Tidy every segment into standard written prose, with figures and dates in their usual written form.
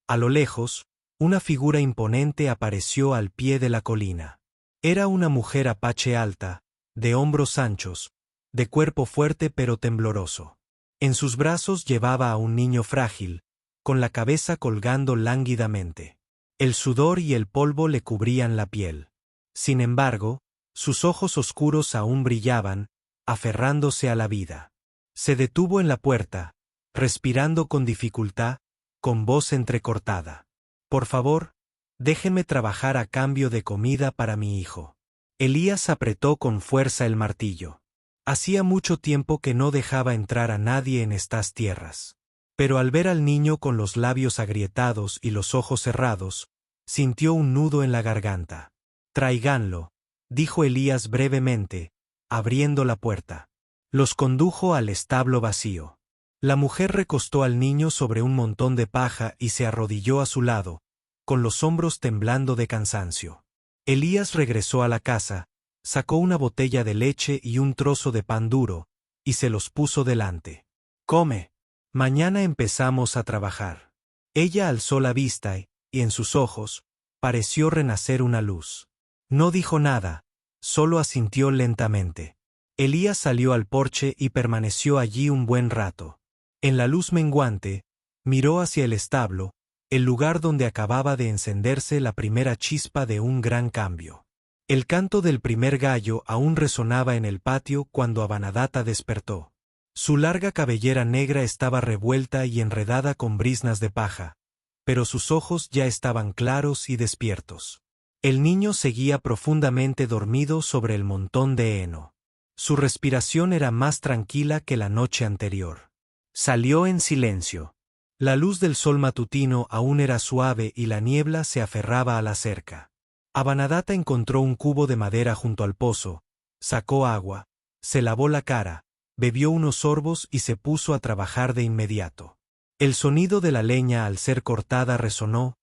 A lo lejos, una figura imponente apareció al pie de la colina. Era una mujer apache alta, de hombros anchos, de cuerpo fuerte pero tembloroso. En sus brazos llevaba a un niño frágil, con la cabeza colgando lánguidamente. El sudor y el polvo le cubrían la piel. Sin embargo, sus ojos oscuros aún brillaban, aferrándose a la vida. Se detuvo en la puerta, respirando con dificultad, con voz entrecortada. «Por favor, déjeme trabajar a cambio de comida para mi hijo». Elías apretó con fuerza el martillo. Hacía mucho tiempo que no dejaba entrar a nadie en estas tierras. Pero al ver al niño con los labios agrietados y los ojos cerrados, sintió un nudo en la garganta. «Tráiganlo», dijo Elías brevemente, abriendo la puerta. Los condujo al establo vacío. La mujer recostó al niño sobre un montón de paja y se arrodilló a su lado, con los hombros temblando de cansancio. Elías regresó a la casa, sacó una botella de leche y un trozo de pan duro, y se los puso delante. «Come. Mañana empezamos a trabajar». Ella alzó la vista y, en sus ojos, pareció renacer una luz. No dijo nada, solo asintió lentamente. Elías salió al porche y permaneció allí un buen rato. En la luz menguante, miró hacia el establo, el lugar donde acababa de encenderse la primera chispa de un gran cambio. El canto del primer gallo aún resonaba en el patio cuando Abanadata despertó. Su larga cabellera negra estaba revuelta y enredada con briznas de paja, pero sus ojos ya estaban claros y despiertos. El niño seguía profundamente dormido sobre el montón de heno. Su respiración era más tranquila que la noche anterior. Salió en silencio. La luz del sol matutino aún era suave y la niebla se aferraba a la cerca. Abanadata encontró un cubo de madera junto al pozo, sacó agua, se lavó la cara, bebió unos sorbos y se puso a trabajar de inmediato. El sonido de la leña al ser cortada resonó,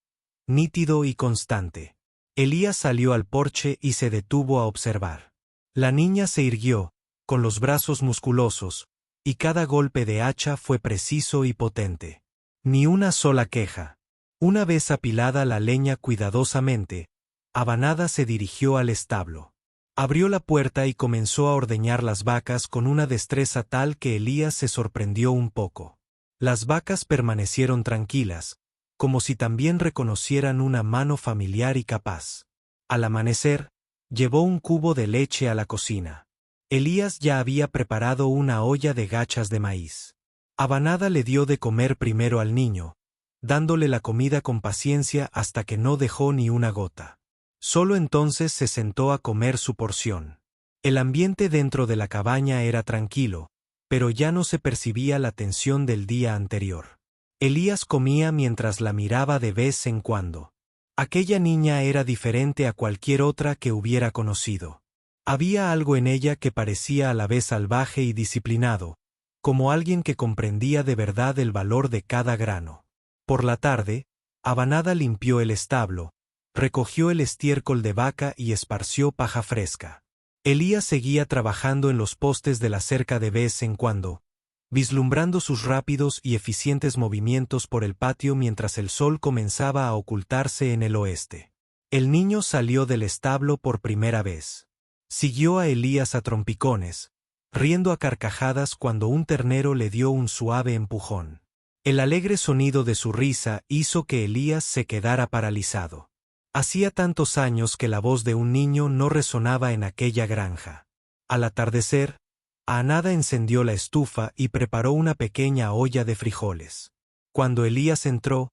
nítido y constante. Elías salió al porche y se detuvo a observar. La niña se irguió, con los brazos musculosos, y cada golpe de hacha fue preciso y potente. Ni una sola queja. Una vez apilada la leña cuidadosamente, Abanada se dirigió al establo. Abrió la puerta y comenzó a ordeñar las vacas con una destreza tal que Elías se sorprendió un poco. Las vacas permanecieron tranquilas, como si también reconocieran una mano familiar y capaz. Al amanecer, llevó un cubo de leche a la cocina. Elías ya había preparado una olla de gachas de maíz. Abanada le dio de comer primero al niño, dándole la comida con paciencia hasta que no dejó ni una gota. Solo entonces se sentó a comer su porción. El ambiente dentro de la cabaña era tranquilo, pero ya no se percibía la tensión del día anterior. Elías comía mientras la miraba de vez en cuando. Aquella niña era diferente a cualquier otra que hubiera conocido. Había algo en ella que parecía a la vez salvaje y disciplinado, como alguien que comprendía de verdad el valor de cada grano. Por la tarde, Abanada limpió el establo, recogió el estiércol de vaca y esparció paja fresca. Elías seguía trabajando en los postes de la cerca de vez en cuando, vislumbrando sus rápidos y eficientes movimientos por el patio mientras el sol comenzaba a ocultarse en el oeste. El niño salió del establo por primera vez. Siguió a Elías a trompicones, riendo a carcajadas cuando un ternero le dio un suave empujón. El alegre sonido de su risa hizo que Elías se quedara paralizado. Hacía tantos años que la voz de un niño no resonaba en aquella granja. Al atardecer, Abanada encendió la estufa y preparó una pequeña olla de frijoles. Cuando Elías entró,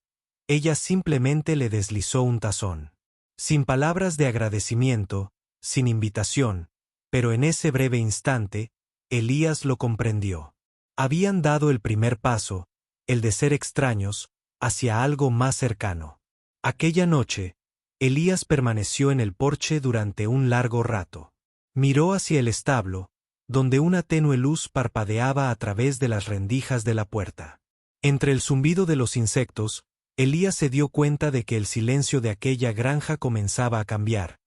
ella simplemente le deslizó un tazón. Sin palabras de agradecimiento, sin invitación, pero en ese breve instante, Elías lo comprendió. Habían dado el primer paso, el de ser extraños, hacia algo más cercano. Aquella noche, Elías permaneció en el porche durante un largo rato. Miró hacia el establo, donde una tenue luz parpadeaba a través de las rendijas de la puerta. Entre el zumbido de los insectos, Elías se dio cuenta de que el silencio de aquella granja comenzaba a cambiar,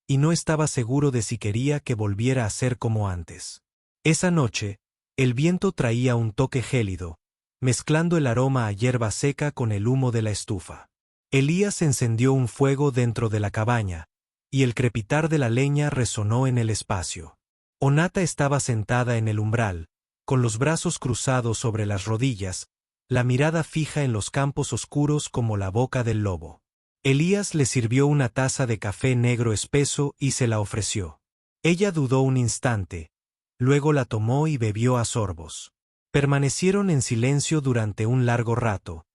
y no estaba seguro de si quería que volviera a ser como antes. Esa noche, el viento traía un toque gélido, mezclando el aroma a hierba seca con el humo de la estufa. Elías encendió un fuego dentro de la cabaña, y el crepitar de la leña resonó en el espacio. Onata estaba sentada en el umbral, con los brazos cruzados sobre las rodillas, la mirada fija en los campos oscuros como la boca del lobo. Elías le sirvió una taza de café negro espeso y se la ofreció. Ella dudó un instante, luego la tomó y bebió a sorbos. Permanecieron en silencio durante un largo rato.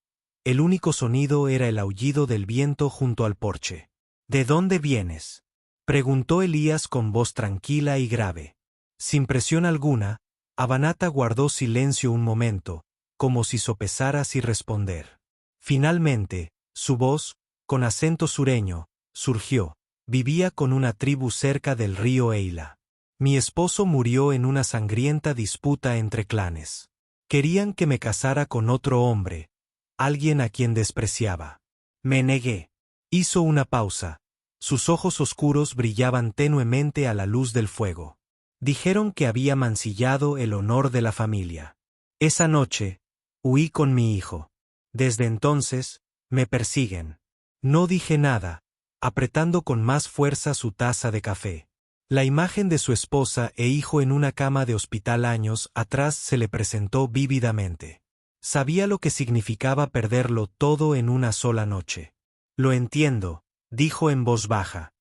El único sonido era el aullido del viento junto al porche. ¿De dónde vienes?, preguntó Elías con voz tranquila y grave. Sin presión alguna, Avanata guardó silencio un momento, como si sopesara si responder. Finalmente, su voz, con acento sureño, surgió. Vivía con una tribu cerca del río Eila. Mi esposo murió en una sangrienta disputa entre clanes. Querían que me casara con otro hombre, alguien a quien despreciaba. Me negué. Hizo una pausa. Sus ojos oscuros brillaban tenuemente a la luz del fuego. Dijeron que había mancillado el honor de la familia. Esa noche, huí con mi hijo. Desde entonces, me persiguen. No dije nada, apretando con más fuerza su taza de café. La imagen de su esposa e hijo en una cama de hospital años atrás se le presentó vívidamente. Sabía lo que significaba perderlo todo en una sola noche. Lo entiendo, dijo en voz baja.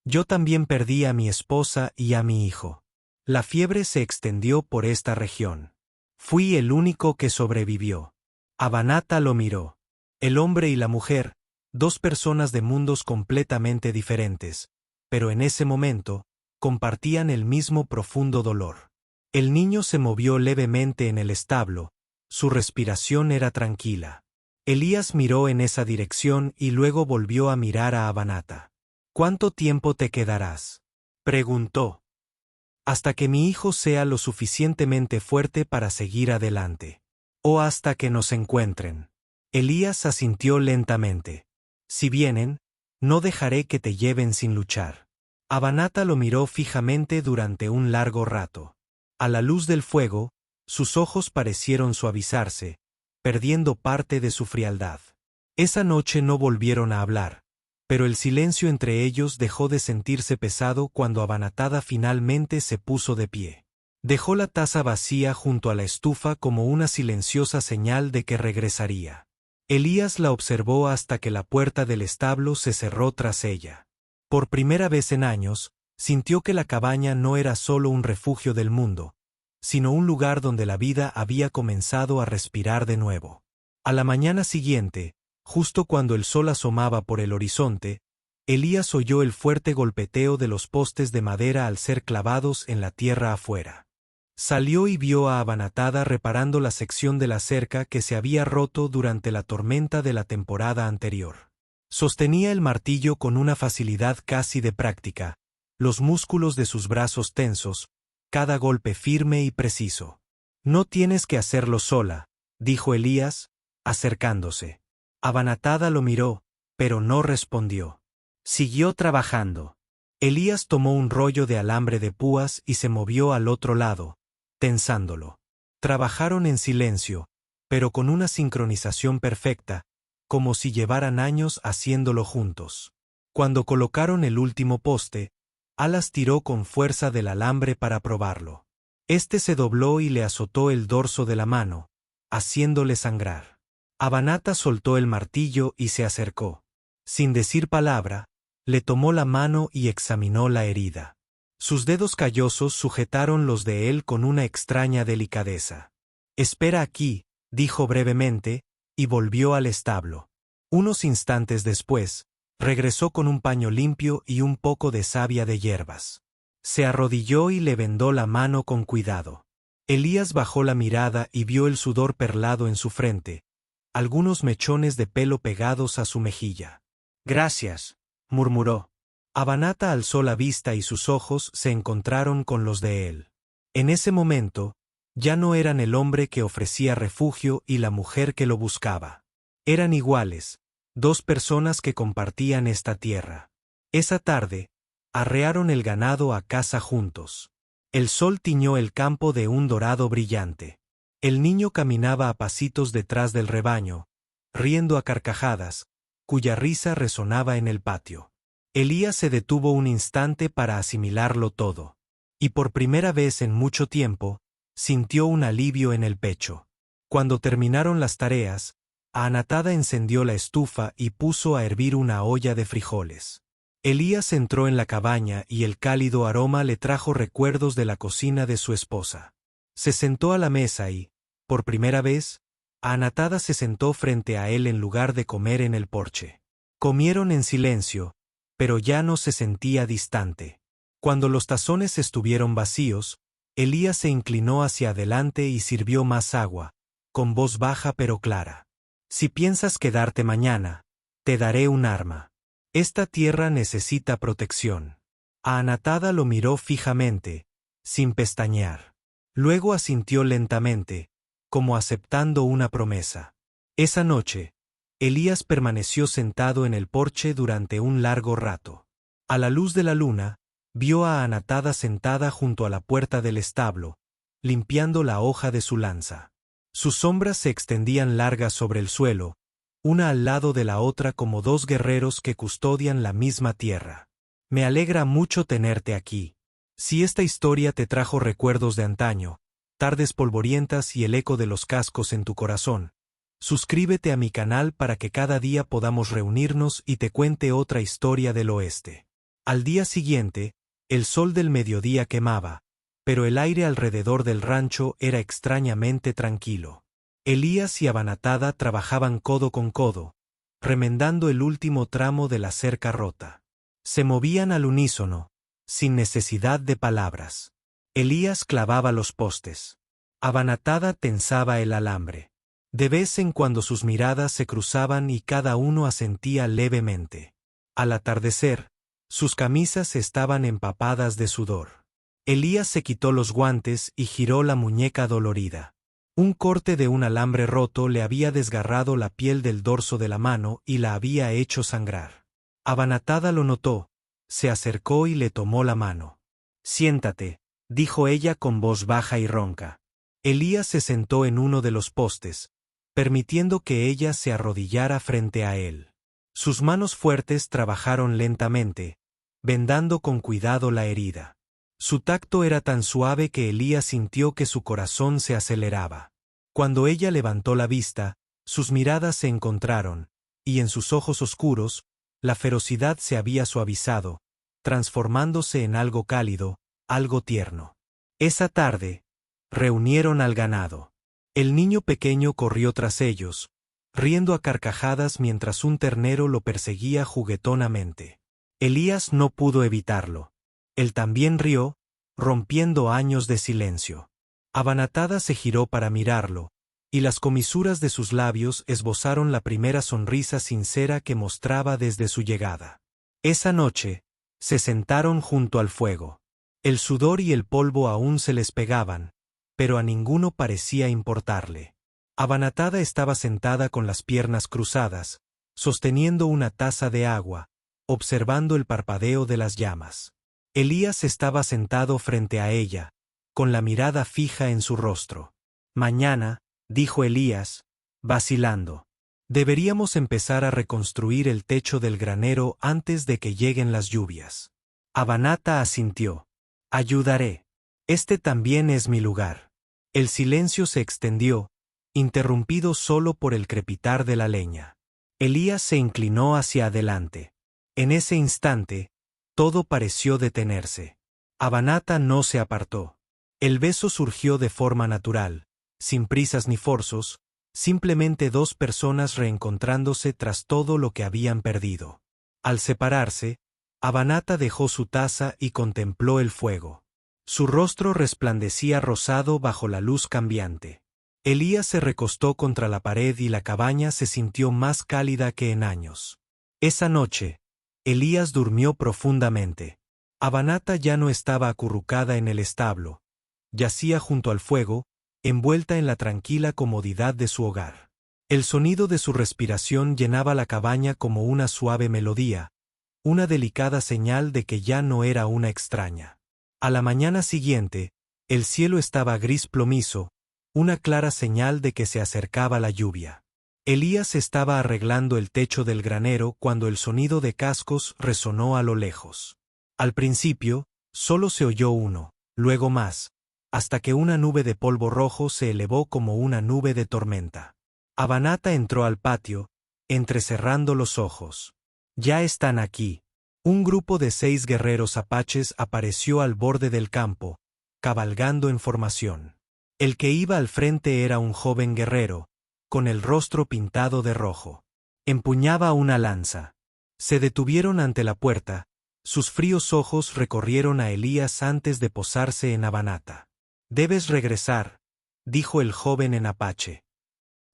Yo también perdí a mi esposa y a mi hijo. La fiebre se extendió por esta región. Fui el único que sobrevivió. Avanata lo miró. El hombre y la mujer, dos personas de mundos completamente diferentes, pero en ese momento, compartían el mismo profundo dolor. El niño se movió levemente en el establo, su respiración era tranquila. Elías miró en esa dirección y luego volvió a mirar a Avanata. ¿Cuánto tiempo te quedarás?, preguntó. Hasta que mi hijo sea lo suficientemente fuerte para seguir adelante. O hasta que nos encuentren. Elías asintió lentamente. Si vienen, no dejaré que te lleven sin luchar. Avanata lo miró fijamente durante un largo rato. A la luz del fuego, sus ojos parecieron suavizarse, perdiendo parte de su frialdad. Esa noche no volvieron a hablar, pero el silencio entre ellos dejó de sentirse pesado cuando Avanatada finalmente se puso de pie. Dejó la taza vacía junto a la estufa como una silenciosa señal de que regresaría. Elías la observó hasta que la puerta del establo se cerró tras ella. Por primera vez en años, sintió que la cabaña no era solo un refugio del mundo, sino un lugar donde la vida había comenzado a respirar de nuevo. A la mañana siguiente, justo cuando el sol asomaba por el horizonte, Elías oyó el fuerte golpeteo de los postes de madera al ser clavados en la tierra afuera. Salió y vio a Avanatada reparando la sección de la cerca que se había roto durante la tormenta de la temporada anterior. Sostenía el martillo con una facilidad casi de práctica, los músculos de sus brazos tensos, cada golpe firme y preciso. No tienes que hacerlo sola, dijo Elías, acercándose. Avanatada lo miró, pero no respondió. Siguió trabajando. Elías tomó un rollo de alambre de púas y se movió al otro lado, tensándolo. Trabajaron en silencio, pero con una sincronización perfecta, como si llevaran años haciéndolo juntos. Cuando colocaron el último poste, Alas tiró con fuerza del alambre para probarlo. Este se dobló y le azotó el dorso de la mano, haciéndole sangrar. Avanata soltó el martillo y se acercó. Sin decir palabra, le tomó la mano y examinó la herida. Sus dedos callosos sujetaron los de él con una extraña delicadeza. «Espera aquí», dijo brevemente, y volvió al establo. Unos instantes después, regresó con un paño limpio y un poco de savia de hierbas. Se arrodilló y le vendó la mano con cuidado. Elías bajó la mirada y vio el sudor perlado en su frente, algunos mechones de pelo pegados a su mejilla. «Gracias», murmuró. Avanata alzó la vista y sus ojos se encontraron con los de él. En ese momento, ya no eran el hombre que ofrecía refugio y la mujer que lo buscaba. Eran iguales, dos personas que compartían esta tierra. Esa tarde, arrearon el ganado a casa juntos. El sol tiñó el campo de un dorado brillante. El niño caminaba a pasitos detrás del rebaño, riendo a carcajadas, cuya risa resonaba en el patio. Elías se detuvo un instante para asimilarlo todo. Y por primera vez en mucho tiempo, sintió un alivio en el pecho. Cuando terminaron las tareas, Anatada encendió la estufa y puso a hervir una olla de frijoles. Elías entró en la cabaña y el cálido aroma le trajo recuerdos de la cocina de su esposa. Se sentó a la mesa y, por primera vez, Anatada se sentó frente a él en lugar de comer en el porche. Comieron en silencio, pero ya no se sentía distante. Cuando los tazones estuvieron vacíos, Elías se inclinó hacia adelante y sirvió más agua, con voz baja pero clara. Si piensas quedarte mañana, te daré un arma. Esta tierra necesita protección. Anatada lo miró fijamente, sin pestañear. Luego asintió lentamente, como aceptando una promesa. Esa noche, Elías permaneció sentado en el porche durante un largo rato. A la luz de la luna, vio a Anatada sentada junto a la puerta del establo, limpiando la hoja de su lanza. Sus sombras se extendían largas sobre el suelo, una al lado de la otra como dos guerreros que custodian la misma tierra. Me alegra mucho tenerte aquí. Si esta historia te trajo recuerdos de antaño, tardes polvorientas y el eco de los cascos en tu corazón, suscríbete a mi canal para que cada día podamos reunirnos y te cuente otra historia del oeste. Al día siguiente, el sol del mediodía quemaba, pero el aire alrededor del rancho era extrañamente tranquilo. Elías y Anatada trabajaban codo con codo, remendando el último tramo de la cerca rota. Se movían al unísono, sin necesidad de palabras. Elías clavaba los postes. Anatada tensaba el alambre. De vez en cuando sus miradas se cruzaban y cada uno asentía levemente. Al atardecer, sus camisas estaban empapadas de sudor. Elías se quitó los guantes y giró la muñeca dolorida. Un corte de un alambre roto le había desgarrado la piel del dorso de la mano y la había hecho sangrar. Anatada lo notó, se acercó y le tomó la mano. «Siéntate», dijo ella con voz baja y ronca. Elías se sentó en uno de los postes, permitiendo que ella se arrodillara frente a él. Sus manos fuertes trabajaron lentamente, vendando con cuidado la herida. Su tacto era tan suave que Elías sintió que su corazón se aceleraba. Cuando ella levantó la vista, sus miradas se encontraron, y en sus ojos oscuros, la ferocidad se había suavizado, transformándose en algo cálido, algo tierno. Esa tarde, reunieron al ganado. El niño pequeño corrió tras ellos, riendo a carcajadas mientras un ternero lo perseguía juguetonamente. Elías no pudo evitarlo. Él también rió, rompiendo años de silencio. Anatada se giró para mirarlo, y las comisuras de sus labios esbozaron la primera sonrisa sincera que mostraba desde su llegada. Esa noche, se sentaron junto al fuego. El sudor y el polvo aún se les pegaban, pero a ninguno parecía importarle. Anatada estaba sentada con las piernas cruzadas, sosteniendo una taza de agua, observando el parpadeo de las llamas. Elías estaba sentado frente a ella, con la mirada fija en su rostro. «Mañana», dijo Elías, vacilando, «deberíamos empezar a reconstruir el techo del granero antes de que lleguen las lluvias». Anatada asintió. «Ayudaré. Este también es mi lugar». El silencio se extendió, interrumpido solo por el crepitar de la leña. Elías se inclinó hacia adelante. En ese instante, todo pareció detenerse. Anatada no se apartó. El beso surgió de forma natural, sin prisas ni forzos, simplemente dos personas reencontrándose tras todo lo que habían perdido. Al separarse, Anatada dejó su taza y contempló el fuego. Su rostro resplandecía rosado bajo la luz cambiante. Elías se recostó contra la pared y la cabaña se sintió más cálida que en años. Esa noche, Elías durmió profundamente. Anatada ya no estaba acurrucada en el establo. Yacía junto al fuego, envuelta en la tranquila comodidad de su hogar. El sonido de su respiración llenaba la cabaña como una suave melodía, una delicada señal de que ya no era una extraña. A la mañana siguiente, el cielo estaba gris plomizo, una clara señal de que se acercaba la lluvia. Elías estaba arreglando el techo del granero cuando el sonido de cascos resonó a lo lejos. Al principio, solo se oyó uno, luego más, hasta que una nube de polvo rojo se elevó como una nube de tormenta. Avanata entró al patio, entrecerrando los ojos. Ya están aquí. Un grupo de 6 guerreros apaches apareció al borde del campo, cabalgando en formación. El que iba al frente era un joven guerrero, con el rostro pintado de rojo. Empuñaba una lanza. Se detuvieron ante la puerta, sus fríos ojos recorrieron a Elías antes de posarse en Avanata. «Debes regresar», dijo el joven en apache.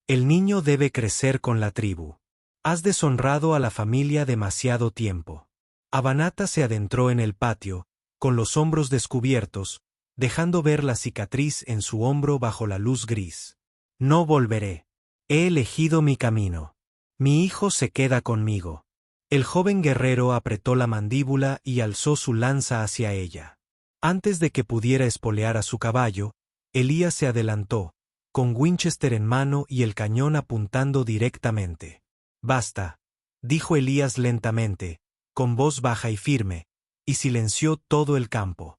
«El niño debe crecer con la tribu. Has deshonrado a la familia demasiado tiempo». Avanata se adentró en el patio, con los hombros descubiertos, dejando ver la cicatriz en su hombro bajo la luz gris. «No volveré. He elegido mi camino. Mi hijo se queda conmigo». El joven guerrero apretó la mandíbula y alzó su lanza hacia ella. Antes de que pudiera espolear a su caballo, Elías se adelantó, con Winchester en mano y el cañón apuntando directamente. «Basta», dijo Elías lentamente, con voz baja y firme, y silenció todo el campo.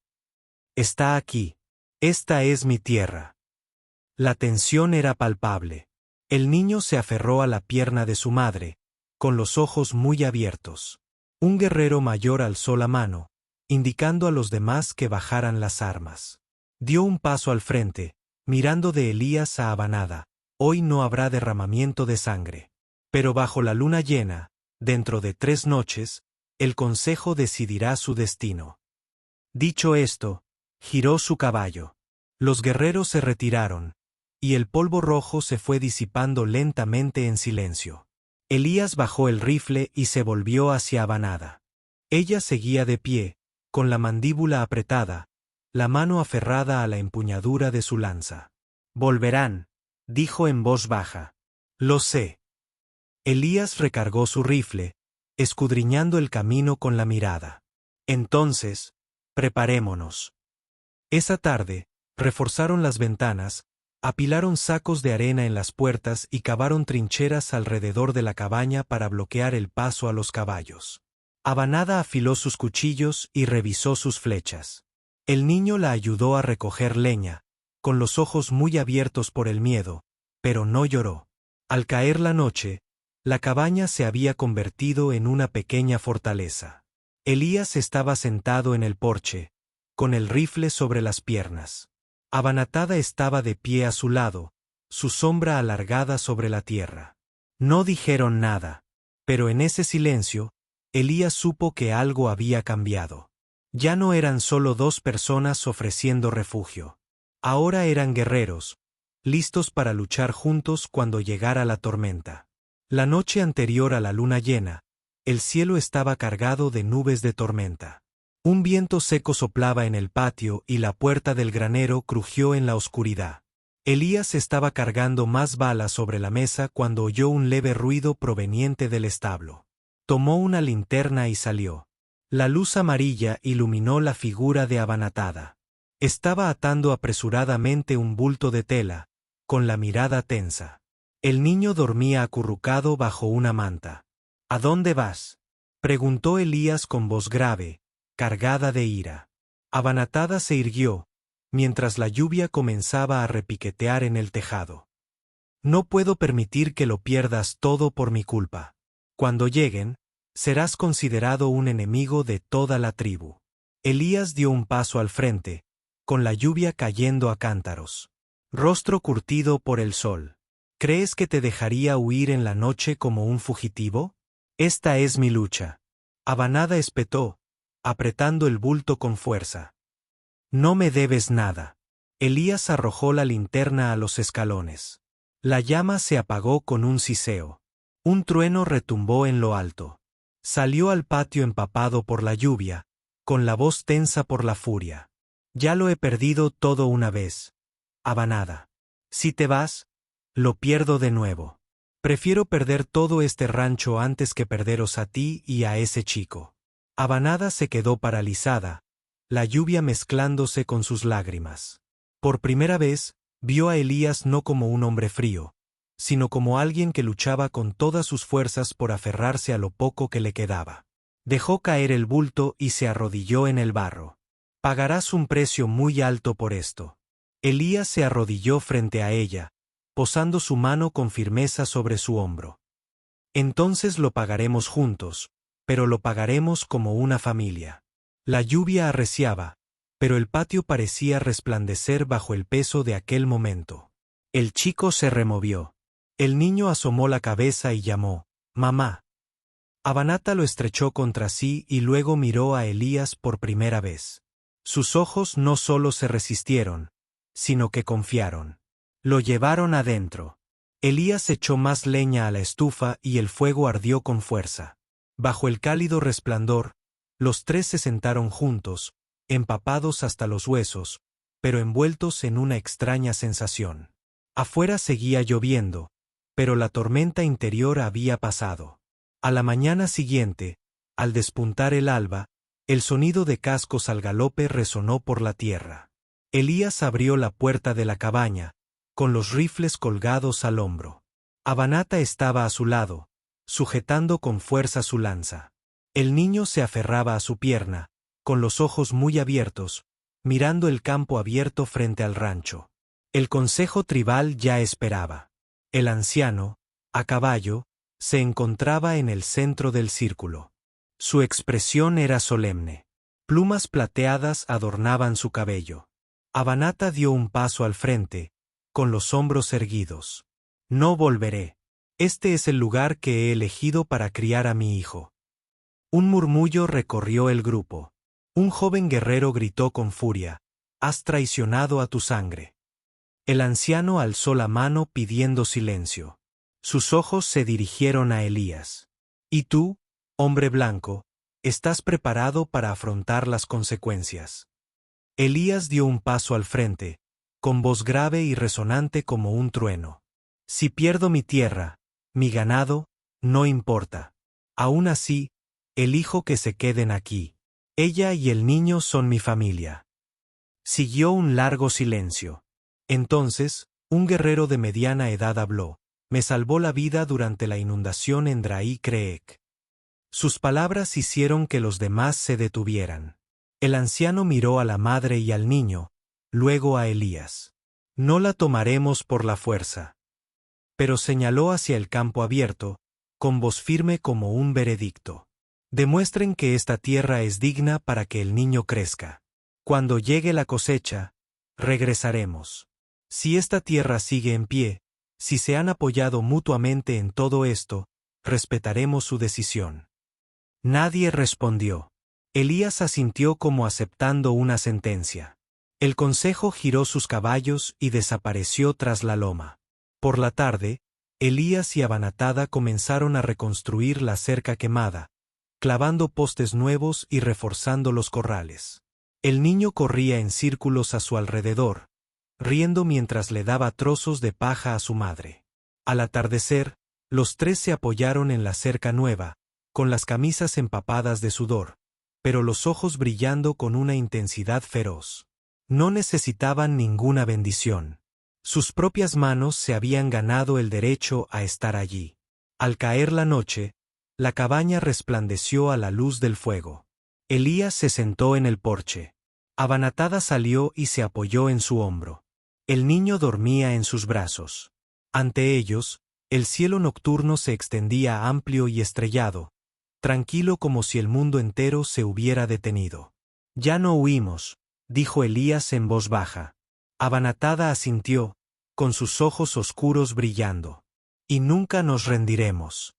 «Está aquí. Esta es mi tierra». La tensión era palpable. El niño se aferró a la pierna de su madre, con los ojos muy abiertos. Un guerrero mayor alzó la mano, indicando a los demás que bajaran las armas. Dio un paso al frente, mirando de Elías a Avanada. «Hoy no habrá derramamiento de sangre. Pero bajo la luna llena, dentro de 3 noches, el consejo decidirá su destino». Dicho esto, giró su caballo. Los guerreros se retiraron, y el polvo rojo se fue disipando lentamente en silencio. Elías bajó el rifle y se volvió hacia Avanada. Ella seguía de pie, con la mandíbula apretada, la mano aferrada a la empuñadura de su lanza. «Volverán», dijo en voz baja. «Lo sé». Elías recargó su rifle, escudriñando el camino con la mirada. «Entonces, preparémonos». Esa tarde, reforzaron las ventanas, apilaron sacos de arena en las puertas y cavaron trincheras alrededor de la cabaña para bloquear el paso a los caballos. Avanada afiló sus cuchillos y revisó sus flechas. El niño la ayudó a recoger leña, con los ojos muy abiertos por el miedo, pero no lloró. Al caer la noche, la cabaña se había convertido en una pequeña fortaleza. Elías estaba sentado en el porche, con el rifle sobre las piernas. Avanatada estaba de pie a su lado, su sombra alargada sobre la tierra. No dijeron nada, pero en ese silencio, Elías supo que algo había cambiado. Ya no eran solo 2 personas ofreciendo refugio. Ahora eran guerreros, listos para luchar juntos cuando llegara la tormenta. La noche anterior a la luna llena, el cielo estaba cargado de nubes de tormenta. Un viento seco soplaba en el patio y la puerta del granero crujió en la oscuridad. Elías estaba cargando más balas sobre la mesa cuando oyó un leve ruido proveniente del establo. Tomó una linterna y salió. La luz amarilla iluminó la figura de Avanatada. Estaba atando apresuradamente un bulto de tela, con la mirada tensa. El niño dormía acurrucado bajo una manta. «¿A dónde vas?», preguntó Elías con voz grave, cargada de ira. Avanatada se irguió, mientras la lluvia comenzaba a repiquetear en el tejado. «No puedo permitir que lo pierdas todo por mi culpa. Cuando lleguen, serás considerado un enemigo de toda la tribu». Elías dio un paso al frente, con la lluvia cayendo a cántaros. Rostro curtido por el sol. «¿Crees que te dejaría huir en la noche como un fugitivo? Esta es mi lucha». Avanada espetó, apretando el bulto con fuerza. «No me debes nada». Elías arrojó la linterna a los escalones. La llama se apagó con un siseo. Un trueno retumbó en lo alto. Salió al patio empapado por la lluvia, con la voz tensa por la furia. «Ya lo he perdido todo una vez, Avanada. Si te vas, lo pierdo de nuevo. Prefiero perder todo este rancho antes que perderos a ti y a ese chico». Avanada se quedó paralizada, la lluvia mezclándose con sus lágrimas. Por primera vez, vio a Elías no como un hombre frío, sino como alguien que luchaba con todas sus fuerzas por aferrarse a lo poco que le quedaba. Dejó caer el bulto y se arrodilló en el barro. Pagarás un precio muy alto por esto. Elías se arrodilló frente a ella, posando su mano con firmeza sobre su hombro. Entonces lo pagaremos juntos, pero lo pagaremos como una familia. La lluvia arreciaba, pero el patio parecía resplandecer bajo el peso de aquel momento. El chico se removió. El niño asomó la cabeza y llamó, «Mamá». Avanata lo estrechó contra sí y luego miró a Elías por primera vez. Sus ojos no solo se resistieron, sino que confiaron. Lo llevaron adentro. Elías echó más leña a la estufa y el fuego ardió con fuerza. Bajo el cálido resplandor, los tres se sentaron juntos, empapados hasta los huesos, pero envueltos en una extraña sensación. Afuera seguía lloviendo, pero la tormenta interior había pasado. A la mañana siguiente, al despuntar el alba, el sonido de cascos al galope resonó por la tierra. Elías abrió la puerta de la cabaña, con los rifles colgados al hombro. Avanata estaba a su lado, sujetando con fuerza su lanza. El niño se aferraba a su pierna, con los ojos muy abiertos, mirando el campo abierto frente al rancho. El consejo tribal ya esperaba. El anciano, a caballo, se encontraba en el centro del círculo. Su expresión era solemne. Plumas plateadas adornaban su cabello. Avanata dio un paso al frente, con los hombros erguidos. No volveré. Este es el lugar que he elegido para criar a mi hijo. Un murmullo recorrió el grupo. Un joven guerrero gritó con furia, «Has traicionado a tu sangre». El anciano alzó la mano pidiendo silencio. Sus ojos se dirigieron a Elías. «¿Y tú, hombre blanco, estás preparado para afrontar las consecuencias?» Elías dio un paso al frente, con voz grave y resonante como un trueno. «Si pierdo mi tierra, mi ganado, no importa. Aún así, elijo que se queden aquí. Ella y el niño son mi familia». Siguió un largo silencio. Entonces, un guerrero de mediana edad habló. «Me salvó la vida durante la inundación en Draí Creek». Sus palabras hicieron que los demás se detuvieran. El anciano miró a la madre y al niño, luego a Elías. «No la tomaremos por la fuerza». Pero señaló hacia el campo abierto, con voz firme como un veredicto. «Demuestren que esta tierra es digna para que el niño crezca. Cuando llegue la cosecha, regresaremos. Si esta tierra sigue en pie, si se han apoyado mutuamente en todo esto, respetaremos su decisión». Nadie respondió. Elías asintió como aceptando una sentencia. El consejo giró sus caballos y desapareció tras la loma. Por la tarde, Elías y Abanatada comenzaron a reconstruir la cerca quemada, clavando postes nuevos y reforzando los corrales. El niño corría en círculos a su alrededor, riendo mientras le daba trozos de paja a su madre. Al atardecer, los tres se apoyaron en la cerca nueva, con las camisas empapadas de sudor, pero los ojos brillando con una intensidad feroz. No necesitaban ninguna bendición. Sus propias manos se habían ganado el derecho a estar allí. Al caer la noche, la cabaña resplandeció a la luz del fuego. Elías se sentó en el porche. Abanatada salió y se apoyó en su hombro. El niño dormía en sus brazos. Ante ellos, el cielo nocturno se extendía amplio y estrellado, tranquilo como si el mundo entero se hubiera detenido. «Ya no huimos», dijo Elías en voz baja. Abanatada asintió, con sus ojos oscuros brillando. «Y nunca nos rendiremos».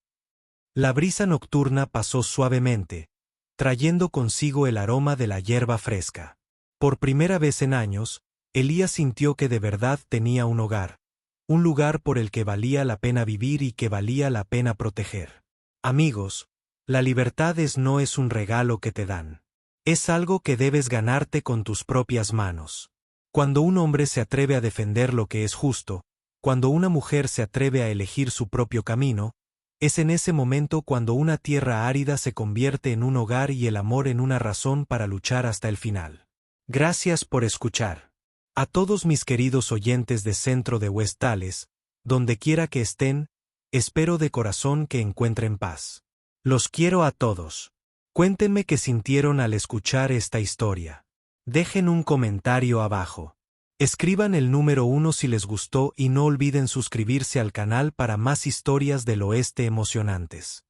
La brisa nocturna pasó suavemente, trayendo consigo el aroma de la hierba fresca. Por primera vez en años, Elías sintió que de verdad tenía un hogar, un lugar por el que valía la pena vivir y que valía la pena proteger. Amigos, la libertad no es un regalo que te dan. Es algo que debes ganarte con tus propias manos. Cuando un hombre se atreve a defender lo que es justo, cuando una mujer se atreve a elegir su propio camino, es en ese momento cuando una tierra árida se convierte en un hogar y el amor en una razón para luchar hasta el final. Gracias por escuchar. A todos mis queridos oyentes de Centro de Huestales, Donde quiera que estén, espero de corazón que encuentren paz. Los quiero a todos. Cuéntenme qué sintieron al escuchar esta historia. Dejen un comentario abajo. Escriban el número 1 si les gustó y no olviden suscribirse al canal para más historias del oeste emocionantes.